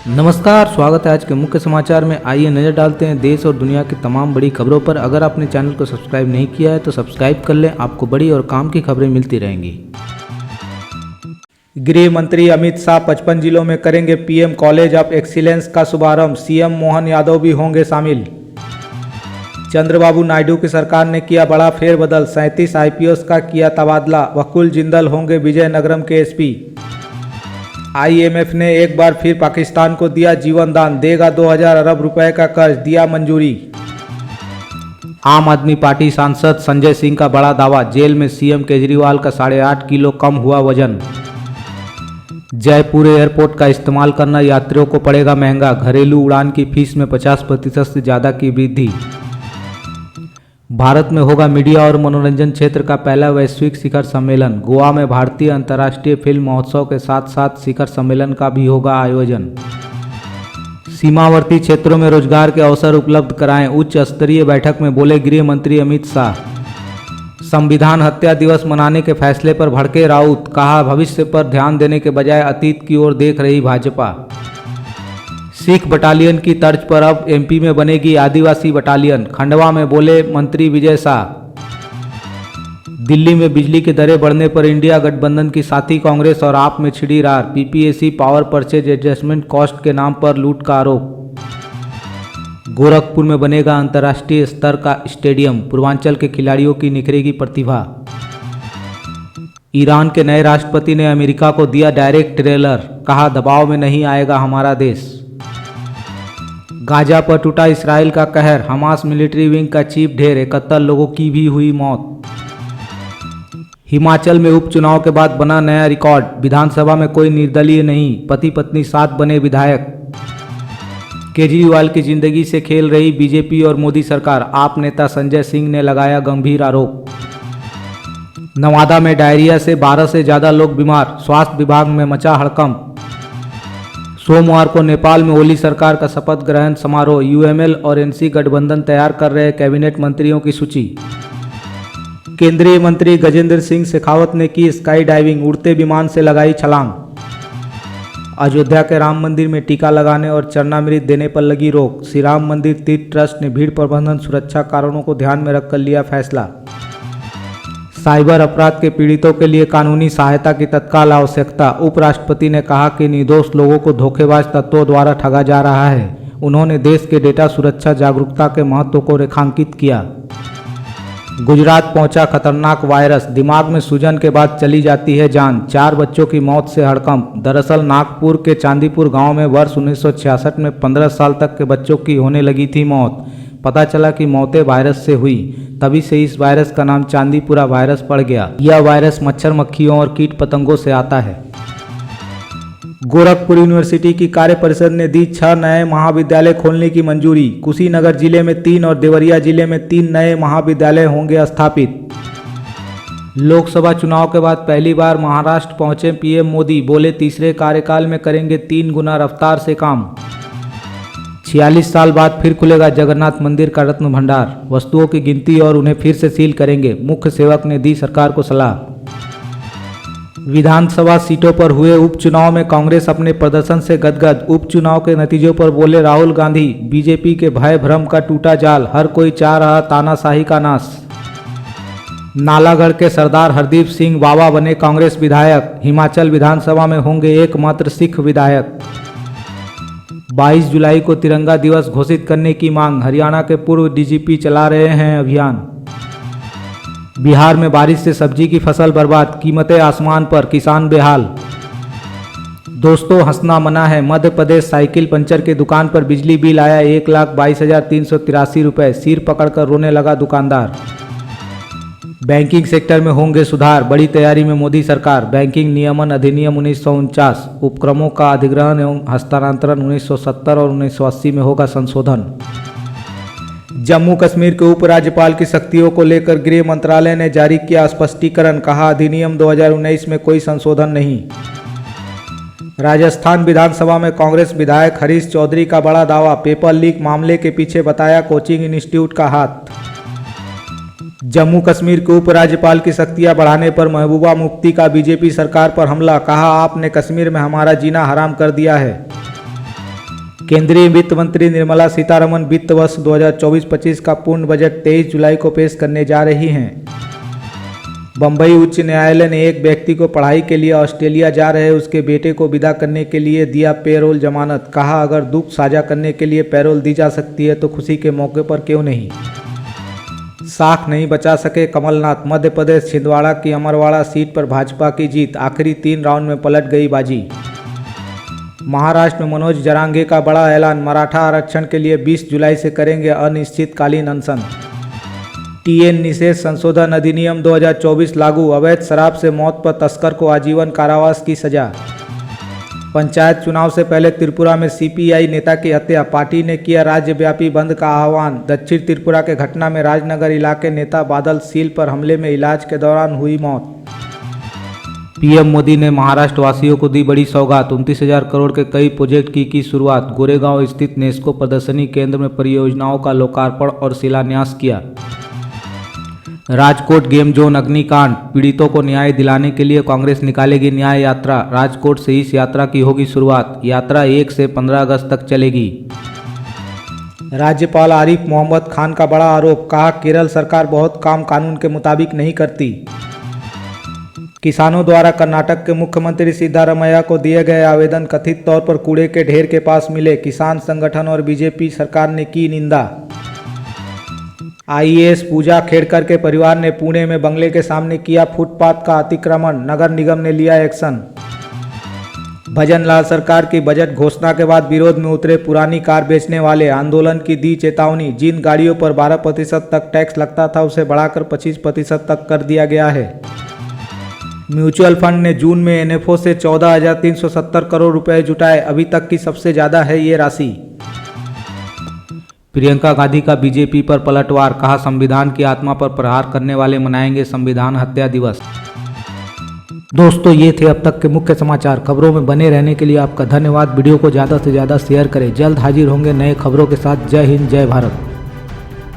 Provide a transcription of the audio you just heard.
नमस्कार, स्वागत है आज के मुख्य समाचार में। आइए नजर डालते हैं देश और दुनिया की तमाम बड़ी खबरों पर। अगर आपने चैनल को सब्सक्राइब नहीं किया है तो सब्सक्राइब कर लें, आपको बड़ी और काम की खबरें मिलती रहेंगी। गृह मंत्री अमित शाह 55 जिलों में करेंगे पीएम कॉलेज ऑफ एक्सीलेंस का शुभारंभ, सीएम मोहन यादव भी होंगे शामिल। चंद्रबाबू नायडू की सरकार ने किया बड़ा फेरबदल, 37 आईपीएस का किया तबादला, वकुल जिंदल होंगे विजयनगरम के एसपी। आईएमएफ ने एक बार फिर पाकिस्तान को दिया जीवन दान, देगा 2000 अरब रुपए का कर्ज, दिया मंजूरी। आम आदमी पार्टी सांसद संजय सिंह का बड़ा दावा, जेल में सीएम केजरीवाल का 8.5 किलो कम हुआ वजन। जयपुर एयरपोर्ट का इस्तेमाल करना यात्रियों को पड़ेगा महंगा, घरेलू उड़ान की फीस में 50% से ज़्यादा की वृद्धि। भारत में होगा मीडिया और मनोरंजन क्षेत्र का पहला वैश्विक शिखर सम्मेलन, गोवा में भारतीय अंतर्राष्ट्रीय फिल्म महोत्सव के साथ साथ शिखर सम्मेलन का भी होगा आयोजन। सीमावर्ती क्षेत्रों में रोजगार के अवसर उपलब्ध कराएं, उच्च स्तरीय बैठक में बोले गृह मंत्री अमित शाह। संविधान हत्या दिवस मनाने के फैसले पर भड़के राउत, कहा भविष्य पर ध्यान देने के बजाय अतीत की ओर देख रही भाजपा। सिख बटालियन की तर्ज पर अब एमपी में बनेगी आदिवासी बटालियन, खंडवा में बोले मंत्री विजय शाह। दिल्ली में बिजली की दरें बढ़ने पर इंडिया गठबंधन की साथी कांग्रेस और आप में छिड़ी रार, PPAC power purchase adjustment cost के नाम पर लूट का आरोप। गोरखपुर में बनेगा अंतर्राष्ट्रीय स्तर का स्टेडियम, पूर्वांचल के खिलाड़ियों की निखरेगी प्रतिभा। ईरान के नए राष्ट्रपति ने अमेरिका को दिया डायरेक्ट ट्रेलर, कहा दबाव में नहीं आएगा हमारा देश। गाजा पर टूटा इसराइल का कहर, हमास मिलिट्री विंग का चीफ ढेर, 71 लोगों की भी हुई मौत। हिमाचल में उपचुनाव के बाद बना नया रिकॉर्ड, विधानसभा में कोई निर्दलीय नहीं, पति पत्नी 7 बने विधायक। केजरीवाल की जिंदगी से खेल रही बीजेपी और मोदी सरकार, आप नेता संजय सिंह ने लगाया गंभीर आरोप। नवादा में डायरिया से 12 से ज्यादा लोग बीमार, स्वास्थ्य विभाग में मचा हड़कंप। सोमवार को नेपाल में ओली सरकार का शपथ ग्रहण समारोह, यूएमएल और एनसी गठबंधन तैयार कर रहे कैबिनेट मंत्रियों की सूची। केंद्रीय मंत्री गजेंद्र सिंह शेखावत ने की स्काई डाइविंग, उड़ते विमान से लगाई छलांग। अयोध्या के राम मंदिर में टीका लगाने और चरणामृत देने पर लगी रोक, श्री राम मंदिर तीर्थ ट्रस्ट ने भीड़ प्रबंधन सुरक्षा कारणों को ध्यान में रखकर लिया फैसला। साइबर अपराध के पीड़ितों के लिए कानूनी सहायता की तत्काल आवश्यकता, उपराष्ट्रपति ने कहा कि निर्दोष लोगों को धोखेबाज तत्वों द्वारा ठगा जा रहा है। उन्होंने देश के डेटा सुरक्षा जागरूकता के महत्व को रेखांकित किया। गुजरात पहुंचा खतरनाक वायरस, दिमाग में सूजन के बाद चली जाती है जान, 4 बच्चों की मौत से हड़कंप। दरअसल नागपुर के चांदीपुर गांव में वर्ष 1966 में 15 साल तक के बच्चों की होने लगी थी मौत। पता चला कि मौतें वायरस से हुई, तभी से इस वायरस का नाम चांदीपुरा वायरस पड़ गया। यह वायरस मच्छर मक्खियों और कीट पतंगों से आता है। गोरखपुर यूनिवर्सिटी की कार्य परिषद ने दी 6 नए महाविद्यालय खोलने की मंजूरी, कुशीनगर जिले में 3 और देवरिया जिले में 3 नए महाविद्यालय होंगे स्थापित। लोकसभा चुनाव के बाद पहली बार महाराष्ट्र पहुंचे पीएम मोदी, बोले तीसरे कार्यकाल में करेंगे 3 गुना रफ्तार से काम। 46 साल बाद फिर खुलेगा जगन्नाथ मंदिर का रत्न भंडार, वस्तुओं की गिनती और उन्हें फिर से सील करेंगे, मुख्य सेवक ने दी सरकार को सलाह। विधानसभा सीटों पर हुए उपचुनाव में कांग्रेस अपने प्रदर्शन से गदगद, उपचुनाव के नतीजों पर बोले राहुल गांधी, बीजेपी के भय भ्रम का टूटा जाल, हर कोई चाह रहा तानाशाही का नाश। नालागढ़ के सरदार हरदीप सिंह बाबा बने कांग्रेस विधायक, हिमाचल विधानसभा में होंगे एकमात्र सिख विधायक। 22 जुलाई को तिरंगा दिवस घोषित करने की मांग, हरियाणा के पूर्व डीजीपी चला रहे हैं अभियान। बिहार में बारिश से सब्जी की फसल बर्बाद, कीमतें आसमान पर, किसान बेहाल। दोस्तों हंसना मना है, मध्य प्रदेश साइकिल पंचर की दुकान पर बिजली बिल आया 1,22,383 रुपये, सिर पकड़कर रोने लगा दुकानदार। बैंकिंग सेक्टर में होंगे सुधार, बड़ी तैयारी में मोदी सरकार, बैंकिंग नियमन अधिनियम 1949, उपक्रमों का अधिग्रहण एवं हस्तांतरण 1970 और 1980 में होगा संशोधन। जम्मू कश्मीर के उपराज्यपाल की शक्तियों को लेकर गृह मंत्रालय ने जारी किया स्पष्टीकरण, कहा अधिनियम 2019 में कोई संशोधन नहीं। राजस्थान विधानसभा में कांग्रेस विधायक हरीश चौधरी का बड़ा दावा, पेपर लीक मामले के पीछे बताया कोचिंग इंस्टीट्यूट का हाथ। जम्मू कश्मीर के उपराज्यपाल की शक्तियां बढ़ाने पर महबूबा मुफ्ती का बीजेपी सरकार पर हमला, कहा आपने कश्मीर में हमारा जीना हराम कर दिया है। केंद्रीय वित्त मंत्री निर्मला सीतारमण वित्त वर्ष 2024-25 का पूर्ण बजट 23 जुलाई को पेश करने जा रही हैं। बम्बई उच्च न्यायालय ने एक व्यक्ति को पढ़ाई के लिए ऑस्ट्रेलिया जा रहे उसके बेटे को विदा करने के लिए दिया पेरोल जमानत। कहा, अगर दुख साझा करने के लिए पेरोल दी जा सकती है तो खुशी के मौके पर क्यों नहीं। साख नहीं बचा सके कमलनाथ। मध्य प्रदेश छिंदवाड़ा की अमरवाड़ा सीट पर भाजपा की जीत, आखिरी 3 राउंड में पलट गई बाजी। महाराष्ट्र में मनोज जरांगे का बड़ा ऐलान, मराठा आरक्षण के लिए 20 जुलाई से करेंगे अनिश्चितकालीन अनशन। टीएन निषेध संशोधन अधिनियम 2024 लागू, अवैध शराब से मौत पर तस्कर को आजीवन कारावास की सजा। पंचायत चुनाव से पहले त्रिपुरा में सीपीआई नेता की हत्या, पार्टी ने किया राज्यव्यापी बंद का आह्वान। दक्षिण त्रिपुरा के घटना में राजनगर इलाके नेता बादल सील पर हमले में इलाज के दौरान हुई मौत। पीएम मोदी ने महाराष्ट्र वासियों को दी बड़ी सौगात, 29,000 करोड़ के कई प्रोजेक्ट की शुरुआत। गोरेगांव स्थित नेस्को प्रदर्शनी केंद्र में परियोजनाओं का लोकार्पण और शिलान्यास किया। राजकोट गेम जोन अग्निकांड, पीड़ितों को न्याय दिलाने के लिए कांग्रेस निकालेगी न्याय यात्रा। राजकोट से इस यात्रा की होगी शुरुआत। यात्रा 1 से 15 अगस्त तक चलेगी। राज्यपाल आरिफ मोहम्मद खान का बड़ा आरोप, कहा केरल सरकार बहुत काम कानून के मुताबिक नहीं करती। किसानों द्वारा कर्नाटक के मुख्यमंत्री सिद्धारमैया को दिए गए आवेदन कथित तौर पर कूड़े के ढेर के पास मिले। किसान संगठन और बीजेपी सरकार ने की निंदा। आईएएस पूजा खेड़कर के परिवार ने पुणे में बंगले के सामने किया फुटपाथ का अतिक्रमण, नगर निगम ने लिया एक्शन। भजनलाल सरकार की बजट घोषणा के बाद विरोध में उतरे पुरानी कार बेचने वाले, आंदोलन की दी चेतावनी। जिन गाड़ियों पर 12% तक टैक्स लगता था उसे बढ़ाकर 25% तक कर दिया गया है। म्यूचुअल फंड ने जून में एनएफओ से 14,370 करोड़ रुपए जुटाए, अभी तक की सबसे ज्यादा है ये राशि। प्रियंका गांधी का बीजेपी पर पलटवार, कहा संविधान की आत्मा पर प्रहार करने वाले मनाएंगे संविधान हत्या दिवस। दोस्तों, ये थे अब तक के मुख्य समाचार। खबरों में बने रहने के लिए आपका धन्यवाद। वीडियो को ज़्यादा से ज़्यादा शेयर करें। जल्द हाजिर होंगे नए खबरों के साथ। जय हिंद, जय भारत।